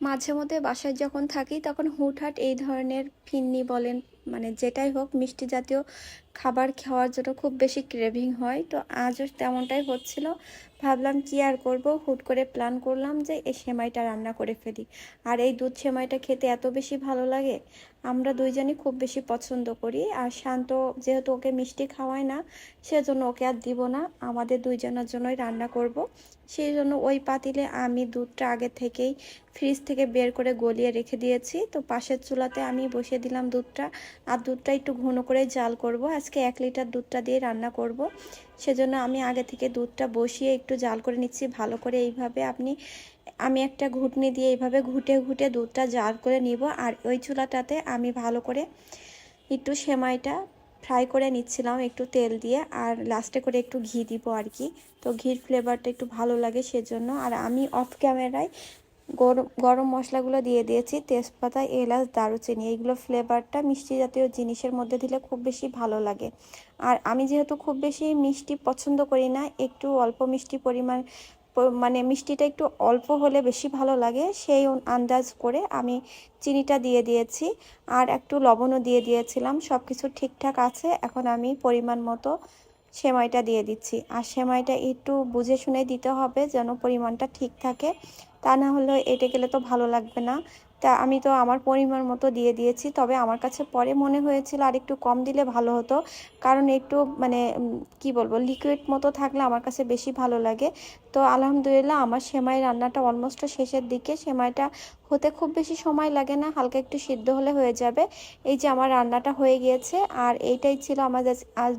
মাঝে মধ্যে বাসায় যখন থাকি তখন হুটহাট এই ধরনের ফিন্নি বলেন মানে যেটাই হোক মিষ্টি জাতীয় খাবার খাওয়ার জন্য খুব বেশি ক্রেভিং হয়। তো আজও তেমনটাই হচ্ছিল। ভাবলাম কি আর করব, হুট করে প্ল্যান করলাম যে এই সেমাইটা রান্না করে ফেলি। আর এই দুধ সেমাইটা খেতে এত বেশি ভালো লাগে, আমরা দুইজনই খুব বেশি পছন্দ করি। আর শান্ত যেহেতু ওকে মিষ্টি খাওয়ায় না, সেজন্য ওকে আর দিব না, আমাদের দুইজনের জন্যই রান্না করব। সেই জন্য ওই পাতিলে আমি দুধটা আগে থেকেই ফ্রিজ থেকে বের করে গলিয়ে রেখে দিয়েছি। তো পাশের চুলাতে আমি বসিয়ে দিলাম দুধটা। আর দুধটা একটু ঘন করে জাল করব, আজকে 1 লিটার দুধটা দিয়ে রান্না করব। সেজন্য আমি আগে থেকে দুধটা বসিয়ে একটু জাল করে নিচ্ছি ভালো করে। এইভাবে আমি একটা ঘুটনি দিয়ে এইভাবে ঘুটে ঘুটে দুধটা জাল করে নিব। আর ওই চুলাটাতে আমি ভালো করে একটু সেমাইটা ফ্রাই করে নিচ্ছিলাম একটু তেল দিয়ে, আর লাস্টে করে একটু ঘি দিব আর কি। তো ঘির ফ্লেভারটা একটু ভালো লাগে সেজন্য। আর আমি অফ ক্যামেরায় গরম গরম মশলাগুলো দিয়ে দিয়েছি, তেজপাতা, এলাচ, দারুচিনি। এইগুলো ফ্লেভারটা মিষ্টি জাতীয় জিনিসের মধ্যে দিলে খুব বেশি ভালো লাগে। আর আমি যেহেতু খুব বেশি মিষ্টি পছন্দ করি না, একটু অল্প মিষ্টি পরিমাণ মানে মিষ্টিটা একটু অল্প হলে বেশি ভালো লাগে, সেই আন্দাজ করে আমি চিনিটা দিয়ে দিয়েছি। আর একটু লবণও দিয়ে দিয়েছিলাম। সব কিছু ঠিকঠাক আছে। এখন আমি পরিমাণ মতো সেমাইটা দিয়ে দিচ্ছি। আর সেমাইটা একটু বুঝে শুনে দিতে হবে যেন পরিমাণটা ঠিক থাকে, তা না হলে এঁটে গেলে তো ভালো লাগবে না। তা আমি তো আমার পরিমাণ মতো দিয়ে দিয়েছি। তবে আমার কাছে পরে মনে হয়েছিল আর একটু কম দিলে ভালো হতো, কারণ একটু মানে কি বলবো, লিকুইড মতো থাকলে আমার কাছে বেশি ভালো লাগে। তো আলহামদুলিল্লাহ আমার সেমাই রান্নাটা অলমোস্ট শেষের দিকে। সেমাইটা হতে খুব বেশি সময় লাগে না, হালকা একটু সিদ্ধ হলে হয়ে যাবে। এই যে আমার রান্নাটা হয়ে গিয়েছে। আর এইটাই ছিল আমাদের আজ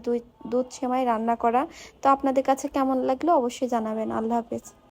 দুধ সেমাই রান্না করা। তো আপনাদের কাছে কেমন লাগলো অবশ্যই জানাবেন। আল্লাহ হাফেজ।